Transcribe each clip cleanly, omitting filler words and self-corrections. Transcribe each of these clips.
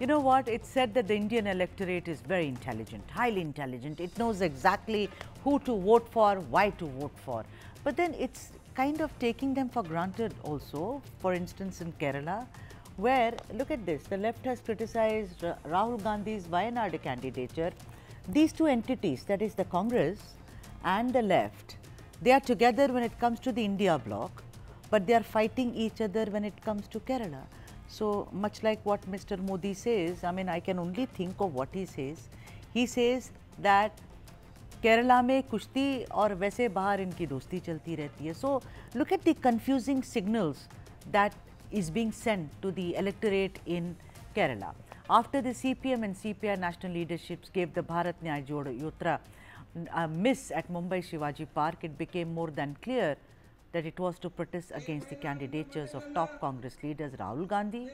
You know what? It's said that the Indian electorate is very intelligent, highly intelligent. It knows exactly who to vote for, why to vote for. But then it's kind of taking them for granted also. For instance, in Kerala, where, look at this, the left has criticized Rahul Gandhi's Wayanad candidature. These two entities, that is the Congress and the left, they are together when it comes to the India Bloc, but they are fighting each other when it comes to Kerala. So, much like what Mr. Modi says, I mean, I can only think of what he says. He says that Kerala में कुश्ती और वैसे बाहर इनकी दोस्ती चलती रहती है. So, look at the confusing signals that is being sent to the electorate in Kerala. After the CPM and CPI national leaderships gave the Bharat Nyay Jodo Yatra a miss at Mumbai Shivaji Park, it became more than clear that it was to protest against the candidatures of top Congress leaders Rahul Gandhi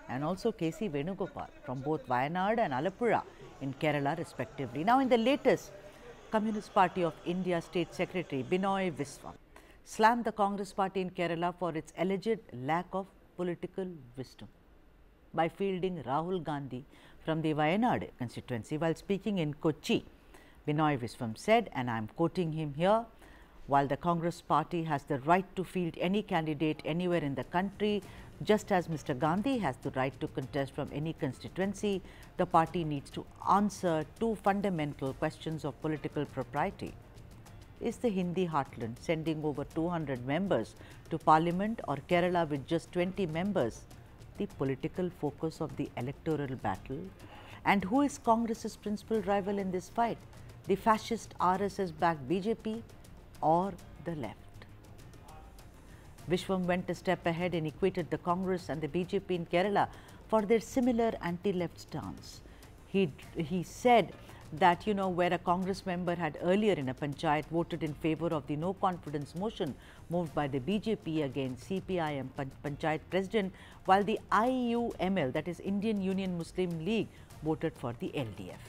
and also K.C. Venugopal from both Wayanad and Alappuzha in Kerala respectively. Now, in the latest, Communist Party of India State Secretary Binoy Viswam slammed the Congress Party in Kerala for its alleged lack of political wisdom by fielding Rahul Gandhi from the Wayanad constituency. While speaking in Kochi, Binoy Viswam said, and I am quoting him here, while the Congress Party has the right to field any candidate anywhere in the country, just as Mr. Gandhi has the right to contest from any constituency, the party needs to answer two fundamental questions of political propriety. Is the Hindi heartland sending over 200 members to Parliament, or Kerala with just 20 members the political focus of the electoral battle? And who is Congress's principal rival in this fight? The fascist RSS-backed BJP or the left? Viswam went a step ahead and equated the Congress and the BJP in Kerala for their similar anti-left stance. He said that, you know, where a Congress member had earlier in a panchayat voted in favor of the no confidence motion moved by the BJP against CPI panchayat president, while the IUML, that is Indian Union Muslim League, voted for the LDF.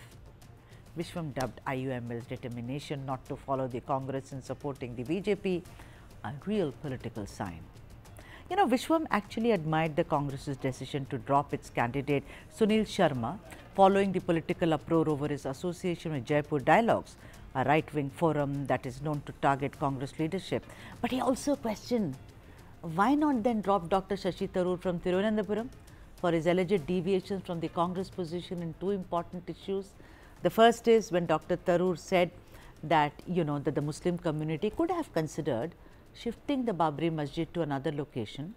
Viswam dubbed IUML's determination not to follow the Congress in supporting the BJP a real political sign. You know, Viswam actually admired the Congress's decision to drop its candidate Sunil Sharma following the political uproar over his association with Jaipur Dialogues, a right-wing forum that is known to target Congress leadership. But he also questioned, why not then drop Dr. Shashi Tharoor from Thiruvananthapuram for his alleged deviations from the Congress position in two important issues? The first is when Dr. Tharoor said that, you know, that the Muslim community could have considered shifting the Babri Masjid to another location,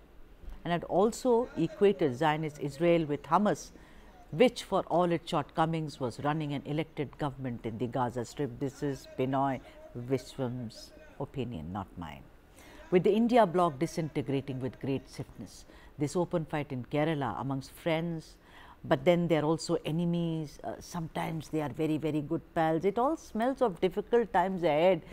and had also equated Zionist Israel with Hamas, which for all its shortcomings was running an elected government in the Gaza Strip. This is Binoy Viswam's opinion, not mine. With the India Bloc disintegrating with great swiftness, this open fight in Kerala amongst friends, but then they are also enemies, sometimes they are very, very good pals. It all smells of difficult times ahead,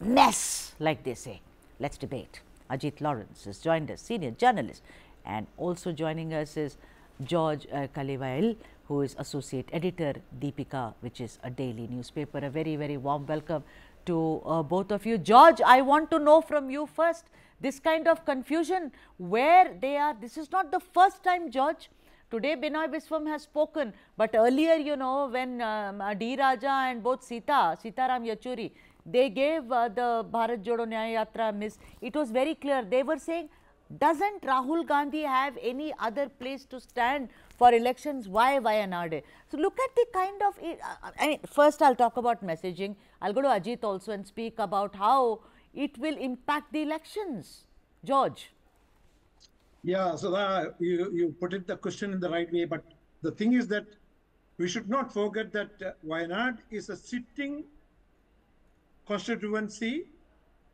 mess, like they say. Let's debate. Ajit Lawrence has joined us, senior journalist, and also joining us is George Kalivail, who is associate editor, Deepika, which is a daily newspaper. A very, very warm welcome to both of you. George, I want to know from you first, this kind of confusion, where they are. This is not the first time, George. Today, Binoy Viswam has spoken, but earlier, you know, when D. Raja and both Sitaram Yachuri, they gave the Bharat Jodo Nyaya Yatra miss. It was very clear. They were saying, doesn't Rahul Gandhi have any other place to stand for elections? Why Wayanad? So, look at the kind of, I mean, first I'll talk about messaging. I'll go to Ajit also and speak about how it will impact the elections. George. Yeah, so you put it the question in the right way, but the thing is that we should not forget that Wayanad is a sitting constituency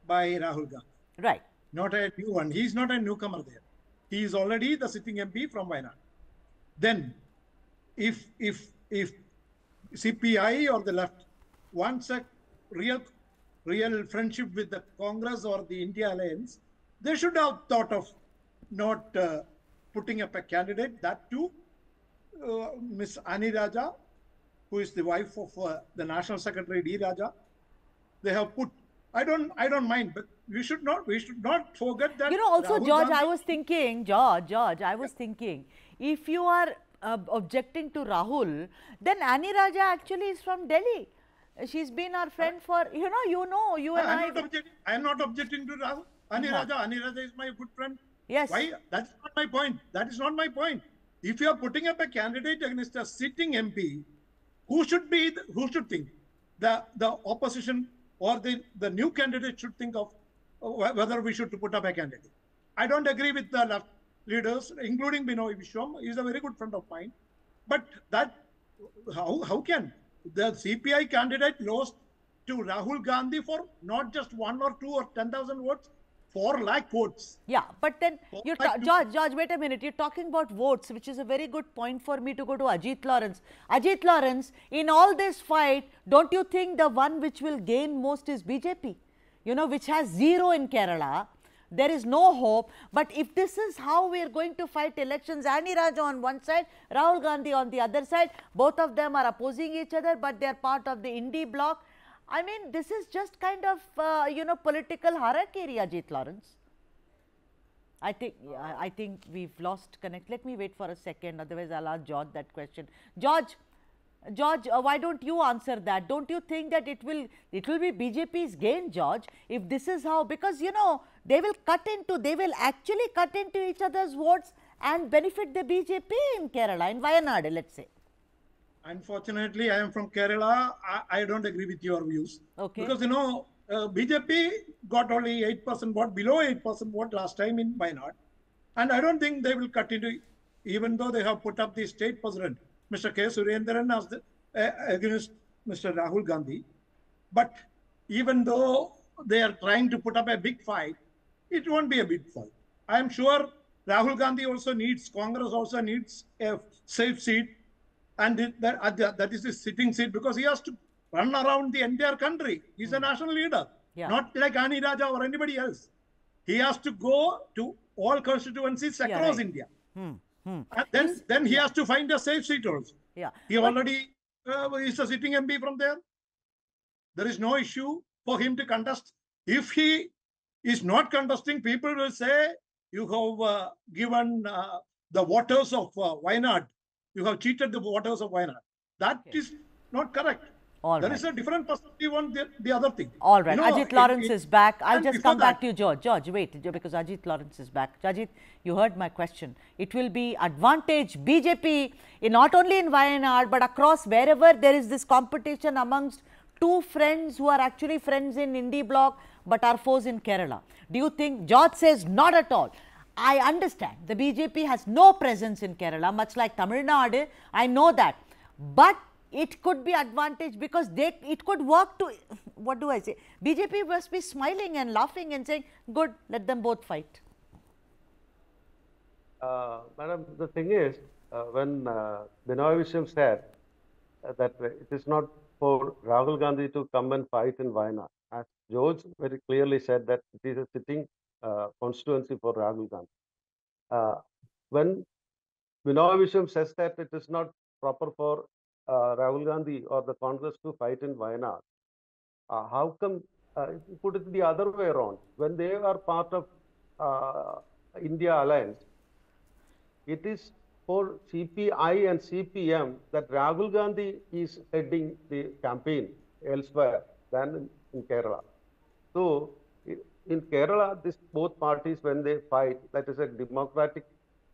by Rahul Gandhi. Right. Not a new one. He is not a newcomer there. He is already the sitting MP from Wayanad. Then, if CPI or the left wants a real friendship with the Congress or the India Alliance, they should have thought of not putting up a candidate. That too, Miss Ani Raja, who is the wife of the National Secretary D. Raja, they have put. I don't mind, but we should not forget that. You know, also, Rahul George, Gandhi, I was thinking, George, I was thinking, if you are objecting to Rahul, then Annie Raja actually is from Delhi. She's been our friend for, you and I. I am not objecting to Rahul. Annie Raja is my good friend. Yes. Why? That's not my point. That is not my point. If you are putting up a candidate against a sitting MP, who should think? The opposition or the new candidate should think of whether we should put up a candidate. I don't agree with the left leaders, including Binoy Viswam. He is a very good friend of mine. But how can the CPI candidate lost to Rahul Gandhi for not just 1 or 2 or 10,000 votes, 4 lakh votes? Yeah, but then George, wait a minute. You're talking about votes, which is a very good point for me to go to Ajit Lawrence. Ajit Lawrence, in all this fight, don't you think the one which will gain most is BJP? Which has 0 in Kerala. There is no hope. But if this is how we are going to fight elections, Annie Raja on one side, Rahul Gandhi on the other side, both of them are opposing each other, but they are part of the India Bloc. I mean, this is just kind of, political harakiri, Ajit Lawrence. I think we've lost connect. Let me wait for a second, otherwise I'll ask George that question. George, why don't you answer that? Don't you think that it will be BJP's gain, George, if this is how, because they will actually cut into each other's votes and benefit the BJP in Kerala, in Wayanad, let's say. Unfortunately, I am from Kerala. I don't agree with your views. Okay. Because, BJP got only 8% vote, below 8% vote last time in Wayanad. And I don't think they will cut into, even though they have put up the state president, Mr. K. Surendran, against Mr. Rahul Gandhi. But even though they are trying to put up a big fight, it won't be a big fight. I am sure Rahul Gandhi Congress also needs a safe seat. And that is the sitting seat, because he has to run around the entire country. He's a national leader, not like Annie Raja or anybody else. He has to go to all constituencies across India. And then he has to find a safe seat also. Yeah. He already is a sitting MP from there. There is no issue for him to contest. If he is not contesting, people will say, you have given the voters of Wayanad. You have cheated the voters of Wayanad. That is not correct. There is a different perspective on the other thing. All right. Ajit Lawrence is back. I'll just come back to you, George. George, wait, because Ajit Lawrence is back. Ajit, you heard my question. It will be advantage BJP, not only in Wayanad, but across wherever there is this competition amongst 2 friends who are actually friends in India Bloc, but are foes in Kerala. Do you think? George says not at all. I understand the BJP has no presence in Kerala, much like Tamil Nadu. I know that. But it could be advantage because it could work to, what do I say? BJP must be smiling and laughing and saying, good, let them both fight. Madam, the thing is, when Binoy Viswam said that it is not for Rahul Gandhi to come and fight in Wayanad, as George very clearly said that it is a sitting constituency for Rahul Gandhi. When Binoy Viswam says that it is not proper for Rahul Gandhi or the Congress to fight in Wayanad, how come put it the other way around? When they are part of India Alliance, it is for CPI and CPM that Rahul Gandhi is heading the campaign elsewhere than in Kerala. So, in Kerala, both parties, when they fight, that is a democratic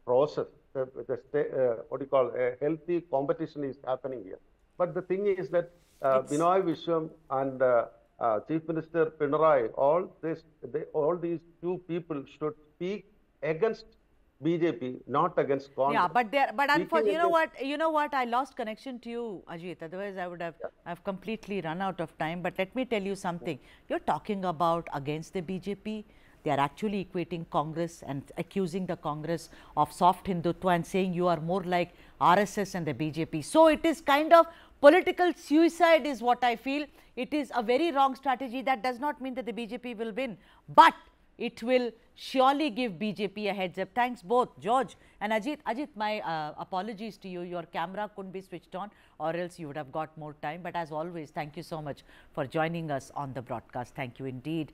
process. What you call a healthy competition is happening here. But the thing is that Binoy Viswam and Chief Minister Pinarayi, all these 2 people should speak against BJP, not against Congress. Yeah, but unfortunately, you know what? I lost connection to you, Ajit. Otherwise, I would have completely run out of time. But let me tell you something. You're talking about against the BJP. They are actually equating Congress and accusing the Congress of soft Hindutva and saying you are more like RSS and the BJP. So it is kind of political suicide is what I feel. It is a very wrong strategy. That does not mean that the BJP will win, but it will surely give BJP a heads up. Thanks both, George and Ajit. Ajit, my apologies to you. Your camera couldn't be switched on or else you would have got more time. But as always, thank you so much for joining us on the broadcast. Thank you indeed.